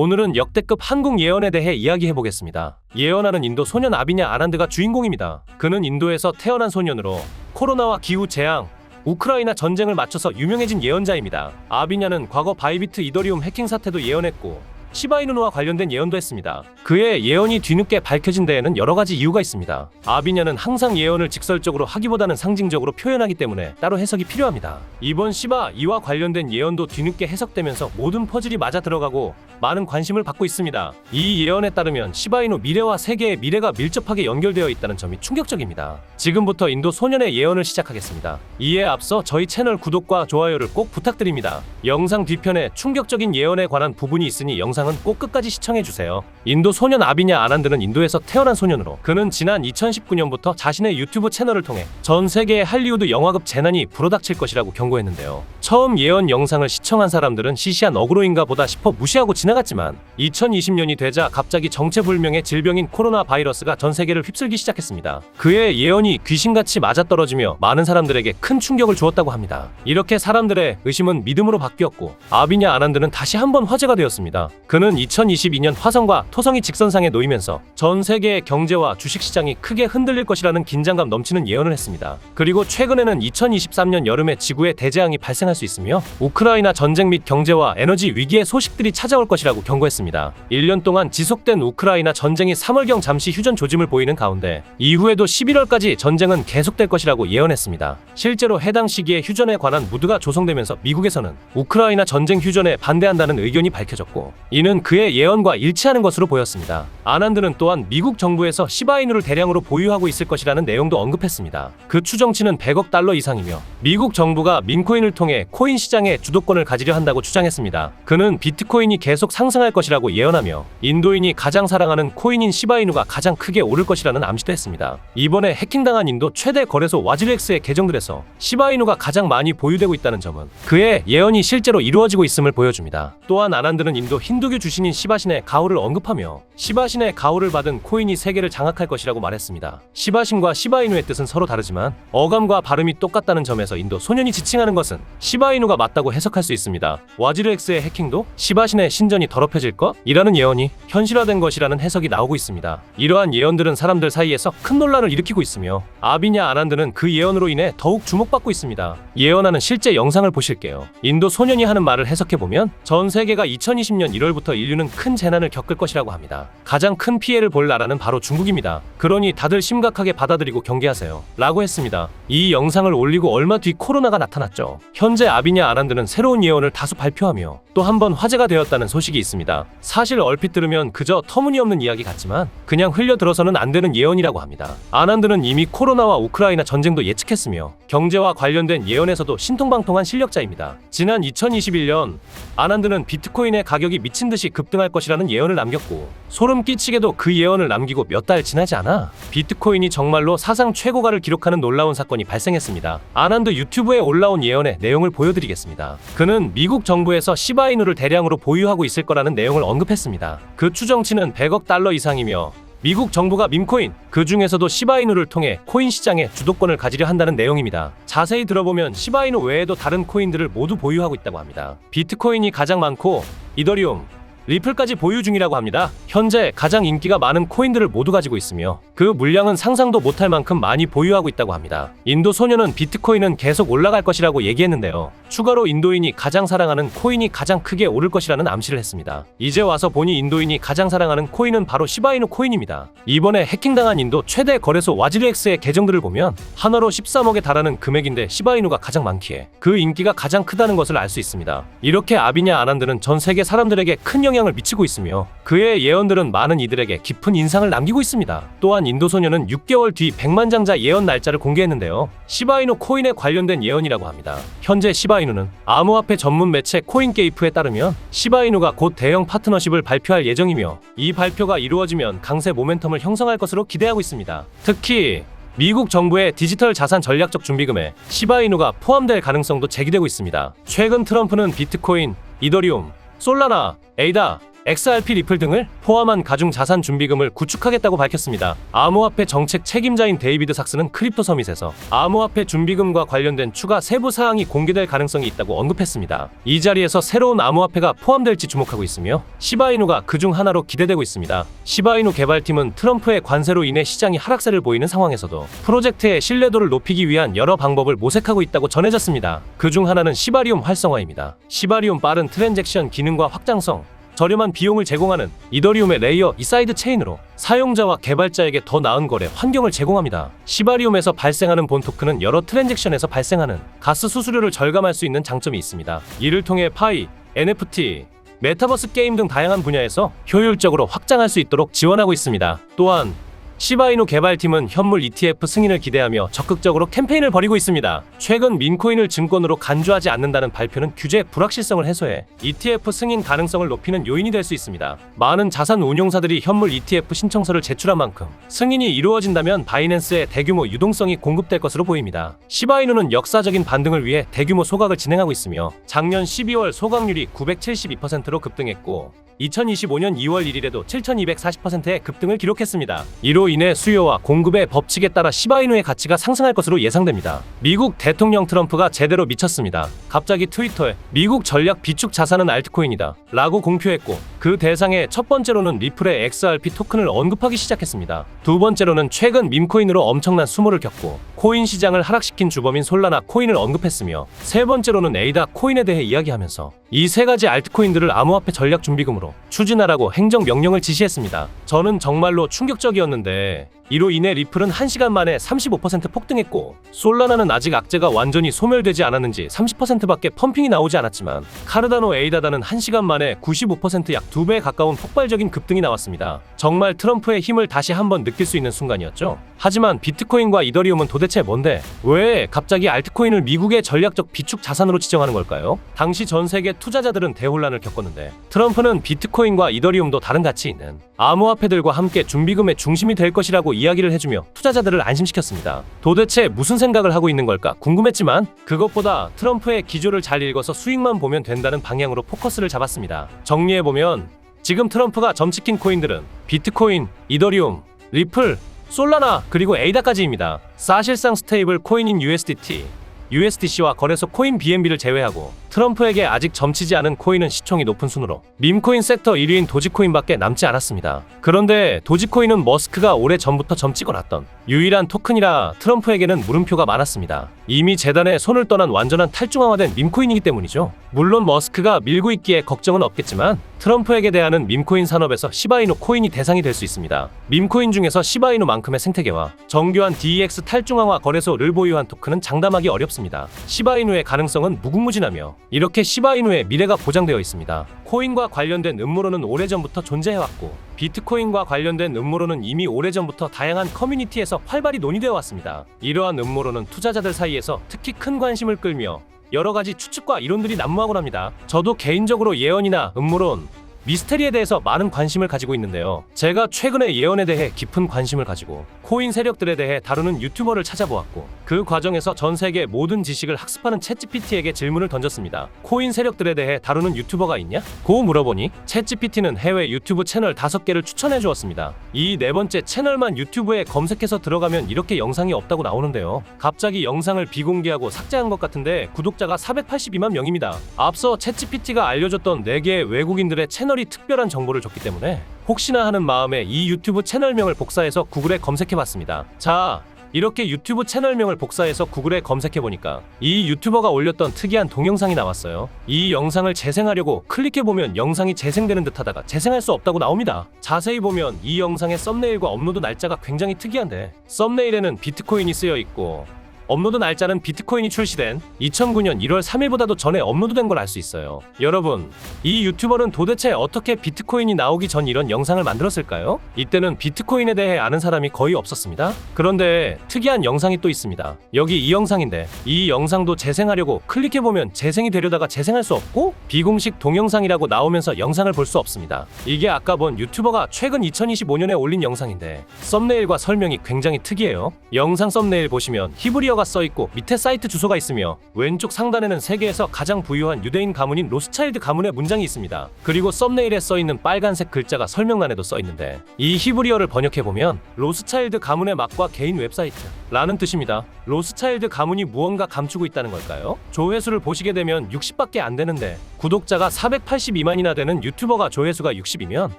오늘은 역대급 한국 예언에 대해 이야기해보겠습니다. 예언하는 인도 소년 아비냐 아난드가 주인공입니다. 그는 인도에서 태어난 소년으로 코로나와 기후 재앙, 우크라이나 전쟁을 맞춰서 유명해진 예언자입니다. 아비냐는 과거 바이비트 이더리움 해킹 사태도 예언했고 시바이누와 관련된 예언도 했습니다. 그의 예언이 뒤늦게 밝혀진 데에는 여러 가지 이유가 있습니다. 아비냐는 항상 예언을 직설적으로 하기보다는 상징적으로 표현하기 때문에 따로 해석이 필요합니다. 이번 시바 이와 관련된 예언도 뒤늦게 해석되면서 모든 퍼즐이 맞아 들어가고 많은 관심을 받고 있습니다. 이 예언에 따르면 시바이누 미래와 세계의 미래가 밀접하게 연결되어 있다는 점이 충격적입니다. 지금부터 인도 소년의 예언을 시작하겠습니다. 이에 앞서 저희 채널 구독과 좋아요를 꼭 부탁드립니다. 영상 뒤편에 충격적인 예언에 관한 부분이 있으니 영상은 꼭 끝까지 시청해주세요. 인도 소년 아비냐 아난드는 인도에서 태어난 소년으로 그는 지난 2019년부터 자신의 유튜브 채널을 통해 전 세계의 할리우드 영화급 재난이 불어닥칠 것이라고 경고했는데요. 처음 예언 영상을 시청한 사람들은 시시한 어그로인가 보다 싶어 무시하고 지나갔지만 2020년이 되자 갑자기 정체불명의 질병인 코로나 바이러스가 전 세계를 휩쓸기 시작했습니다. 그의 예언이 귀신같이 맞아떨어지며 많은 사람들에게 큰 충격을 주었다고 합니다. 이렇게 사람들의 의심은 믿음으로 바뀌었고 아비냐 아난드는 다시 한번 화제가 되었습니다. 그는 2022년 화성과 토성이 직선상에 놓이면서 전 세계의 경제와 주식시장이 크게 흔들릴 것이라는 긴장감 넘치는 예언을 했습니다. 그리고 최근에는 2023년 여름에 지구에 대재앙이 발생할 수 있으며 우크라이나 전쟁 및 경제와 에너지 위기의 소식들이 찾아올 것이라고 경고했습니다. 1년 동안 지속된 우크라이나 전쟁이 3월경 잠시 휴전 조짐을 보이는 가운데 이후에도 11월까지 전쟁은 계속될 것이라고 예언했습니다. 실제로 해당 시기에 휴전에 관한 무드가 조성되면서 미국에서는 우크라이나 전쟁 휴전에 반대한다는 의견이 밝혀졌고 이는 그의 예언과 일치하는 것으로 보였습니다. 아난드는 또한 미국 정부에서 시바이누를 대량으로 보유하고 있을 것이라는 내용도 언급했습니다. 그 추정치는 100억 달러 이상이며 미국 정부가 민코인을 통해 코인 시장의 주도권을 가지려 한다고 주장했습니다. 그는 비트코인이 계속 상승할 것이라고 예언하며 인도인이 가장 사랑하는 코인인 시바이누가 가장 크게 오를 것이라는 암시도 했습니다. 이번에 해킹당한 인도 최대 거래소 와지르엑스의 계정들에서 시바이누가 가장 많이 보유되고 있다는 점은 그의 예언이 실제로 이루어지고 있음을 보여줍니다. 또한 아난드는 인도 힌두교 주신인 시바신의 가호를 언급하며 시바신의 가호를 받은 코인이 세계를 장악할 것이라고 말했습니다. 시바신과 시바이누의 뜻은 서로 다르지만 어감과 발음이 똑같다는 점에서 인도 소년이 지칭하는 것은 시바이누가 맞다고 해석할 수 있습니다. 와지르엑스의 해킹도 시바신의 신전이 더럽혀질 것? 이라는 예언이 현실화된 것이라는 해석이 나오고 있습니다. 이러한 예언들은 사람들 사이에서 큰 논란을 일으키고 있으며 아비냐 아난드는 그 예언으로 인해 더욱 주목받고 있습니다. 예언하는 실제 영상을 보실게요. 인도 소년이 하는 말을 해석해보면 전 세계가 2020년 1월부터 인류는 큰 재난을 겪을 것이라고 합니다. 가장 큰 피해를 볼 나라는 바로 중국입니다. 그러니 다들 심각하게 받아들이고 경계하세요. 라고 했습니다. 이 영상을 올리고 얼마 뒤 코로나가 나타났죠. 현재 아비냐 아난드는 새로운 예언을 다수 발표하며 또 한 번 화제가 되었다는 소식이 있습니다. 사실 얼핏 들으면 그저 터무니없는 이야기 같지만 그냥 흘려들어서는 안 되는 예언이라고 합니다. 아난드는 이미 코로나와 우크라이나 전쟁도 예측했으며 경제와 관련된 예언에서도 신통방통한 실력자입니다. 지난 2021년 아난드는 비트코인의 가격이 미친 듯이 급등할 것이라는 예언을 남겼고 소름 끼치게도 그 예언을 남기고 몇 달 지나지 않아 비트코인이 정말로 사상 최고가를 기록하는 놀라운 사건이 발생했습니다. 아난드 유튜브에 올라온 예언의 내용을 보여드리겠습니다. 그는 미국 정부에서 시바이누를 대량으로 보유하고 있을 거라는 내용을 언급했습니다. 그 추정치는 100억 달러 이상이며 미국 정부가 밈코인, 그 중에서도 시바이누를 통해 코인 시장의 주도권을 가지려 한다는 내용입니다. 자세히 들어보면 시바이누 외에도 다른 코인들을 모두 보유하고 있다고 합니다. 비트코인이 가장 많고 이더리움, 리플까지 보유 중이라고 합니다. 현재 가장 인기가 많은 코인들을 모두 가지고 있으며 그 물량은 상상도 못할 만큼 많이 보유하고 있다고 합니다. 인도 소년은 비트코인은 계속 올라갈 것이라고 얘기했는데요. 추가로 인도인이 가장 사랑하는 코인이 가장 크게 오를 것이라는 암시를 했습니다. 이제 와서 보니 인도인이 가장 사랑하는 코인은 바로 시바이누 코인입니다. 이번에 해킹당한 인도 최대 거래소 와지르엑스의 계정들을 보면 하나로 13억에 달하는 금액인데 시바이누가 가장 많기에 그 인기가 가장 크다는 것을 알 수 있습니다. 이렇게 아비냐 아난드는 전 세계 사람들에게 큰 영향을 미치고 있으며 그의 예언들은 많은 이들에게 깊은 인상을 남기고 있습니다. 또한 인도 소년은 6개월 뒤 100만 장자 예언 날짜를 공개했는데요. 시바이누 코인에 관련된 예언이라고 합니다. 현재 시바이누는 암호화폐 전문 매체 코인게이프에 따르면 시바이누가 곧 대형 파트너십을 발표할 예정이며 이 발표가 이루어지면 강세 모멘텀을 형성할 것으로 기대하고 있습니다. 특히 미국 정부의 디지털 자산 전략적 준비금에 시바이누가 포함될 가능성도 제기되고 있습니다. 최근 트럼프는 비트코인, 이더리움, 솔라나, 에이다, XRP 리플 등을 포함한 가중 자산 준비금을 구축하겠다고 밝혔습니다. 암호화폐 정책 책임자인 데이비드 삭스는 크립토 서밋에서 암호화폐 준비금과 관련된 추가 세부 사항이 공개될 가능성이 있다고 언급했습니다. 이 자리에서 새로운 암호화폐가 포함될지 주목하고 있으며 시바이누가 그중 하나로 기대되고 있습니다. 시바이누 개발팀은 트럼프의 관세로 인해 시장이 하락세를 보이는 상황에서도 프로젝트의 신뢰도를 높이기 위한 여러 방법을 모색하고 있다고 전해졌습니다. 그중 하나는 시바리움 활성화입니다. 시바리움 빠른 트랜잭션 기능과 확장성, 저렴한 비용을 제공하는 이더리움의 레이어 2 사이드 체인으로 사용자와 개발자에게 더 나은 거래 환경을 제공합니다. 시바리움에서 발생하는 본 토큰은 여러 트랜잭션에서 발생하는 가스 수수료를 절감할 수 있는 장점이 있습니다. 이를 통해 파이, NFT, 메타버스 게임 등 다양한 분야에서 효율적으로 확장할 수 있도록 지원하고 있습니다. 또한 시바이누 개발팀은 현물 ETF 승인을 기대하며 적극적으로 캠페인을 벌이고 있습니다. 최근 민코인을 증권으로 간주하지 않는다는 발표는 규제 불확실성을 해소해 ETF 승인 가능성을 높이는 요인이 될 수 있습니다. 많은 자산 운용사들이 현물 ETF 신청서를 제출한 만큼 승인이 이루어진다면 바이낸스에 대규모 유동성이 공급될 것으로 보입니다. 시바이누는 역사적인 반등을 위해 대규모 소각을 진행하고 있으며 작년 12월 소각률이 972%로 급등했고 2025년 2월 1일에도 7240%의 급등을 기록했습니다. 이로 인해 수요와 공급의 법칙에 따라 시바이누의 가치가 상승할 것으로 예상됩니다. 미국 대통령 트럼프가 제대로 미쳤습니다. 갑자기 트위터에 미국 전략 비축 자산은 알트코인이다 라고 공표했고 그 대상에 첫 번째로는 리플의 XRP 토큰을 언급하기 시작했습니다. 두 번째로는 최근 밈코인으로 엄청난 수모를 겪고 코인 시장을 하락시킨 주범인 솔라나 코인을 언급했으며 세 번째로는 에이다 코인에 대해 이야기하면서 이 세 가지 알트코인들을 암호화폐 전략 준비금으로 추진하라고 행정 명령을 지시했습니다. 저는 정말로 충격적이었는데 이로 인해 리플은 1시간 만에 35% 폭등했고 솔라나는 아직 악재가 완전히 소멸되지 않았는지 30%밖에 펌핑이 나오지 않았지만 카르다노 에이다다는 1시간 만에 95% 약 2배에 가까운 폭발적인 급등이 나왔습니다. 정말 트럼프의 힘을 다시 한번 느낄 수 있는 순간이었죠. 하지만 비트코인과 이더리움은 도대체 뭔데? 왜 갑자기 알트코인을 미국의 전략적 비축 자산으로 지정하는 걸까요? 당시 전 세계 투자자들은 대혼란을 겪었는데 트럼프는 비트코인과 이더리움도 다른 가치 있는 암호화폐들과 함께 준비금의 중심이 될 것이라고 이야기를 해주며 투자자들을 안심시켰습니다. 도대체 무슨 생각을 하고 있는 걸까 궁금했지만 그것보다 트럼프의 기조를 잘 읽어서 수익만 보면 된다는 방향으로 포커스를 잡았습니다. 정리해보면 지금 트럼프가 점찍힌 코인들은 비트코인, 이더리움, 리플, 솔라나 그리고 에이다까지입니다. 사실상 스테이블 코인인 USDT, USDC와 거래소 코인 BNB를 제외하고 트럼프에게 아직 점치지 않은 코인은 시총이 높은 순으로 밈코인 섹터 1위인 도지코인밖에 남지 않았습니다. 그런데 도지코인은 머스크가 오래전부터 점찍어 놨던 유일한 토큰이라 트럼프에게는 물음표가 많았습니다. 이미 재단에 손을 떠난 완전한 탈중앙화된 밈코인이기 때문이죠. 물론 머스크가 밀고 있기에 걱정은 없겠지만 트럼프에게 대하는 밈코인 산업에서 시바이누 코인이 대상이 될 수 있습니다. 밈코인 중에서 시바이누만큼의 생태계와 정교한 DEX 탈중앙화 거래소를 보유한 토큰은 장담하기 어렵습니다. 시바이누의 가능성은 무궁무진하며 이렇게 시바이누의 미래가 보장되어 있습니다. 코인과 관련된 음모론은 오래전부터 존재해왔고 비트코인과 관련된 음모론은 이미 오래전부터 다양한 커뮤니티에서 활발히 논의되어 왔습니다. 이러한 음모론은 투자자들 사이에서 특히 큰 관심을 끌며 여러 가지 추측과 이론들이 난무하곤 합니다. 저도 개인적으로 예언이나 음모론, 미스테리에 대해서 많은 관심을 가지고 있는데요. 제가 최근에 예언에 대해 깊은 관심을 가지고 코인 세력들에 대해 다루는 유튜버를 찾아보았고 그 과정에서 전 세계 모든 지식을 학습하는 챗GPT에게 질문을 던졌습니다. 코인 세력들에 대해 다루는 유튜버가 있냐? 고 물어보니 챗GPT는 해외 유튜브 채널 5개를 추천해 주었습니다. 이 네 번째 채널만 유튜브에 검색해서 들어가면 이렇게 영상이 없다고 나오는데요. 갑자기 영상을 비공개하고 삭제한 것 같은데 구독자가 482만 명입니다. 앞서 챗GPT가 알려줬던 4개의 외국인들의 채널이 특별한 정보를 줬기 때문에 혹시나 하는 마음에 이 유튜브 채널명을 복사해서 구글에 검색해봤습니다. 자, 이렇게 유튜브 채널명을 복사해서 구글에 검색해보니까 이 유튜버가 올렸던 특이한 동영상이 나왔어요. 이 영상을 재생하려고 클릭해보면 영상이 재생되는 듯하다가 재생할 수 없다고 나옵니다. 자세히 보면 이 영상의 썸네일과 업로드 날짜가 굉장히 특이한데 썸네일에는 비트코인이 쓰여있고 업로드 날짜는 비트코인이 출시된 2009년 1월 3일보다도 전에 업로드된 걸 알 수 있어요. 여러분, 이 유튜버는 도대체 어떻게 비트코인이 나오기 전 이런 영상을 만들었을까요? 이때는 비트코인에 대해 아는 사람이 거의 없었습니다. 그런데 특이한 영상이 또 있습니다. 여기 이 영상인데 이 영상도 재생하려고 클릭해보면 재생이 되려다가 재생할 수 없고 비공식 동영상이라고 나오면서 영상을 볼 수 없습니다. 이게 아까 본 유튜버가 최근 2025년에 올린 영상인데 썸네일과 설명이 굉장히 특이해요. 영상 썸네일 보시면 히브리어가 히브리어가 써있고 밑에 사이트 주소가 있으며 왼쪽 상단에는 세계에서 가장 부유한 유대인 가문인 로스차일드 가문의 문장이 있습니다. 그리고 썸네일에 써있는 빨간색 글자가 설명란에도 써있는데 이 히브리어를 번역해보면 로스차일드 가문의 맛과 개인 웹사이트 라는 뜻입니다. 로스차일드 가문이 무언가 감추고 있다는 걸까요? 조회수를 보시게 되면 60밖에 안 되는데 구독자가 482만이나 되는 유튜버가 조회수가 60이면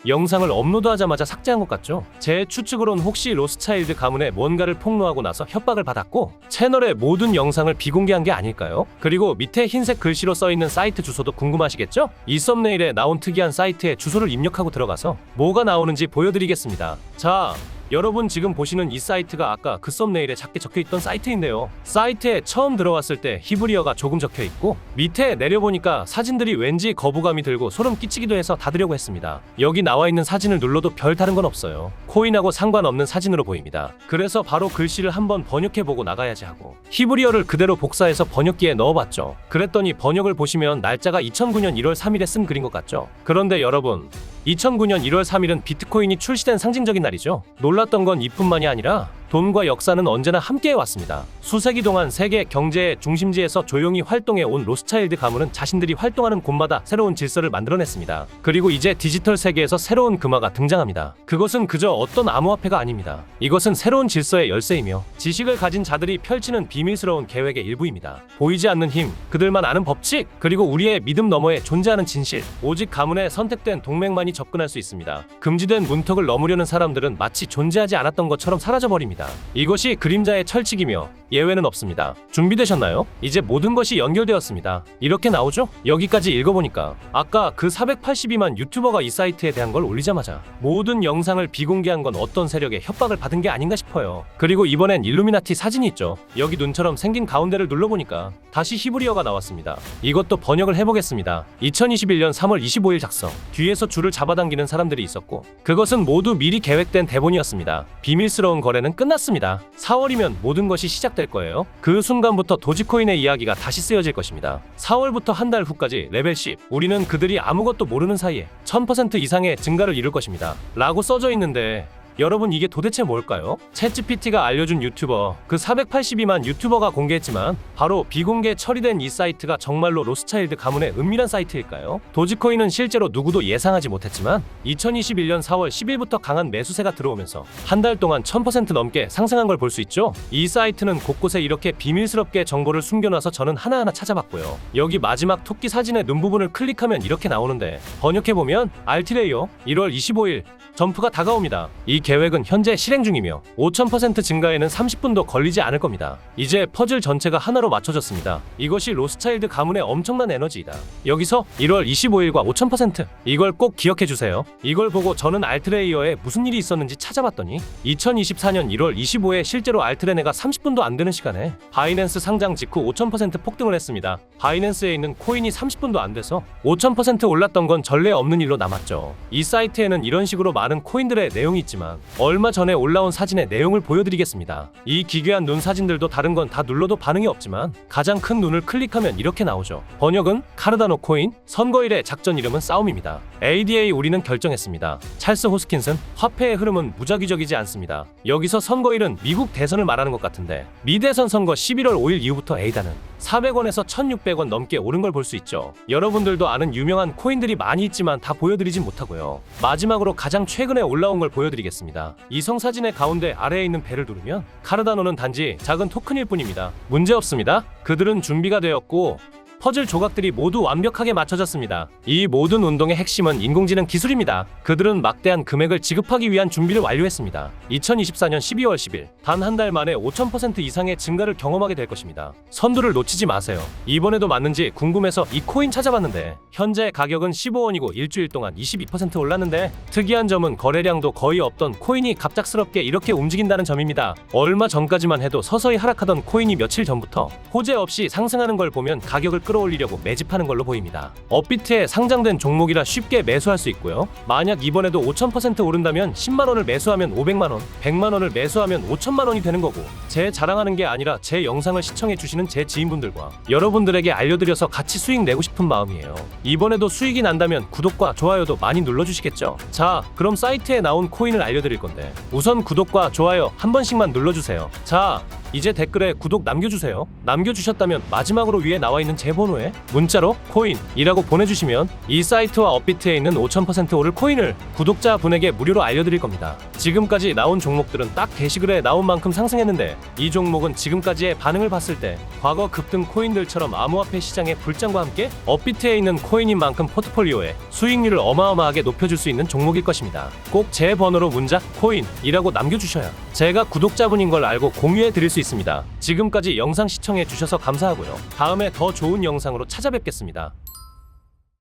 영상을 업로드하자마자 삭제한 것 같죠? 제 추측으론 혹시 로스차일드 가문에 뭔가를 폭로하고 나서 협박을 받았고 채널의 모든 영상을 비공개한 게 아닐까요? 그리고 밑에 흰색 글씨로 써있는 사이트 주소도 궁금하시겠죠? 이 썸네일에 나온 특이한 사이트에 주소를 입력하고 들어가서 뭐가 나오는지 보여드리겠습니다. 자, 여러분 지금 보시는 이 사이트가 아까 그 썸네일에 작게 적혀있던 사이트인데요. 사이트에 처음 들어왔을 때 히브리어가 조금 적혀있고 밑에 내려보니까 사진들이 왠지 거부감이 들고 소름 끼치기도 해서 닫으려고 했습니다. 여기 나와있는 사진을 눌러도 별 다른 건 없어요. 코인하고 상관없는 사진으로 보입니다. 그래서 바로 글씨를 한번 번역해보고 나가야지 하고 히브리어를 그대로 복사해서 번역기에 넣어봤죠. 그랬더니 번역을 보시면 날짜가 2009년 1월 3일에 쓴 글인 것 같죠. 그런데 여러분 2009년 1월 3일은 비트코인이 출시된 상징적인 날이죠. 놀랐던 건 이뿐만이 아니라 돈과 역사는 언제나 함께해 왔습니다. 수세기 동안 세계 경제의 중심지에서 조용히 활동해 온 로스차일드 가문은 자신들이 활동하는 곳마다 새로운 질서를 만들어냈습니다. 그리고 이제 디지털 세계에서 새로운 금화가 등장합니다. 그것은 그저 어떤 암호화폐가 아닙니다. 이것은 새로운 질서의 열쇠이며 지식을 가진 자들이 펼치는 비밀스러운 계획의 일부입니다. 보이지 않는 힘, 그들만 아는 법칙, 그리고 우리의 믿음 너머에 존재하는 진실. 오직 가문의 선택된 동맹만이 접근할 수 있습니다. 금지된 문턱을 넘으려는 사람들은 마치 존재하지 않았던 것처럼 사라져버립니다. 이것이 그림자의 철칙이며 예외는 없습니다. 준비되셨나요? 이제 모든 것이 연결되었습니다. 이렇게 나오죠? 여기까지 읽어보니까 아까 그 482만 유튜버가 이 사이트에 대한 걸 올리자마자 모든 영상을 비공개한 건 어떤 세력의 협박을 받은 게 아닌가 싶어요. 그리고 이번엔 일루미나티 사진이 있죠. 여기 눈처럼 생긴 가운데를 눌러보니까 다시 히브리어가 나왔습니다. 이것도 번역을 해보겠습니다. 2021년 3월 25일 작성. 뒤에서 줄을 잡아당기는 사람들이 있었고 그것은 모두 미리 계획된 대본이었습니다. 비밀스러운 거래는 끝났습니다. 4월이면 모든 것이 시작될 거예요. 그 순간부터 도지코인의 이야기가 다시 쓰여질 것입니다. 4월부터 한 달 후까지 레벨 10. 우리는 그들이 아무것도 모르는 사이에 1000% 이상의 증가를 이룰 것입니다. 라고 써져 있는데 여러분 이게 도대체 뭘까요? 챗GPT가 알려준 유튜버, 그 482만 유튜버가 공개했지만 바로 비공개 처리된 이 사이트가 정말로 로스차일드 가문의 은밀한 사이트일까요? 도지코인은 실제로 누구도 예상하지 못했지만 2021년 4월 10일부터 강한 매수세가 들어오면서 한 달 동안 1000% 넘게 상승한 걸 볼 수 있죠? 이 사이트는 곳곳에 이렇게 비밀스럽게 정보를 숨겨놔서 저는 하나하나 찾아봤고요. 여기 마지막 토끼 사진의 눈 부분을 클릭하면 이렇게 나오는데 번역해보면 알티레이어 1월 25일 점프가 다가옵니다. 이 계획은 현재 실행 중이며 5000% 증가에는 30분도 걸리지 않을 겁니다. 이제 퍼즐 전체가 하나로 맞춰졌습니다. 이것이 로스차일드 가문의 엄청난 에너지이다. 여기서 1월 25일과 5000% 이걸 꼭 기억해주세요. 이걸 보고 저는 알트레이어에 무슨 일이 있었는지 찾아봤더니 2024년 1월 25일에 실제로 알트레네가 30분도 안 되는 시간에 바이낸스 상장 직후 5000% 폭등을 했습니다. 바이낸스에 있는 코인이 30분도 안 돼서 5000% 올랐던 건 전례 없는 일로 남았죠. 이 사이트에는 이런 식으로 많은 코인들의 내용이 있지만 얼마 전에 올라온 사진의 내용을 보여드리겠습니다. 이 기괴한 눈 사진들도 다른 건 다 눌러도 반응이 없지만 가장 큰 눈을 클릭하면 이렇게 나오죠. 번역은 카르다노 코인, 선거일의 작전 이름은 싸움입니다. ADA 우리는 결정했습니다. 찰스 호스킨슨, 화폐의 흐름은 무작위적이지 않습니다. 여기서 선거일은 미국 대선을 말하는 것 같은데 미대선 선거 11월 5일 이후부터 에이다는 400원에서 1600원 넘게 오른 걸 볼 수 있죠. 여러분들도 아는 유명한 코인들이 많이 있지만 다 보여드리진 못하고요. 마지막으로 가장 최근에 올라온 걸 보여드리겠습니다. 이성 사진의 가운데 아래에 있는 벨을 누르면 카르다노는 단지 작은 토큰일 뿐입니다. 문제없습니다. 그들은 준비가 되었고 퍼즐 조각들이 모두 완벽하게 맞춰졌습니다. 이 모든 운동의 핵심은 인공지능 기술입니다. 그들은 막대한 금액을 지급하기 위한 준비를 완료했습니다. 2024년 12월 10일 단 한 달 만에 5000% 이상의 증가를 경험하게 될 것입니다. 선두를 놓치지 마세요. 이번에도 맞는지 궁금해서 이 코인 찾아봤는데 현재 가격은 15원이고 일주일 동안 22% 올랐는데 특이한 점은 거래량도 거의 없던 코인이 갑작스럽게 이렇게 움직인다는 점입니다. 얼마 전까지만 해도 서서히 하락하던 코인이 며칠 전부터 호재 없이 상승하는 걸 보면 가격을 끌어올리려고 매집하는 걸로 보입니다. 업비트에 상장된 종목이라 쉽게 매수할 수 있고요. 만약 이번에도 5000% 오른다면 10만원을 매수하면 500만원, 100만원을 매수하면 5천만원이 되는 거고 제 자랑하는 게 아니라 제 영상을 시청해주시는 제 지인분들과 여러분들에게 알려드려서 같이 수익 내고 싶은 마음이에요. 이번에도 수익이 난다면 구독과 좋아요도 많이 눌러주시겠죠? 자, 그럼 사이트에 나온 코인을 알려드릴 건데 우선 구독과 좋아요 한 번씩만 눌러주세요. 자, 이제 댓글에 구독 남겨주세요. 남겨주셨다면 마지막으로 위에 나와있는 제 번호에 문자로 코인이라고 보내주시면 이 사이트와 업비트에 있는 5000% 오를 코인을 구독자분에게 무료로 알려드릴 겁니다. 지금까지 나온 종목들은 딱 게시글에 나온 만큼 상승했는데 이 종목은 지금까지의 반응을 봤을 때 과거 급등 코인들처럼 암호화폐 시장의 불장과 함께 업비트에 있는 코인인 만큼 포트폴리오에 수익률을 어마어마하게 높여줄 수 있는 종목일 것입니다. 꼭 제 번호로 문자 코인이라고 남겨주셔야 제가 구독자분인 걸 알고 공유해 드릴 수 있습니다. 지금까지 영상 시청해 주셔서 감사하고요. 다음에 더 좋은 영상으로 찾아뵙겠습니다.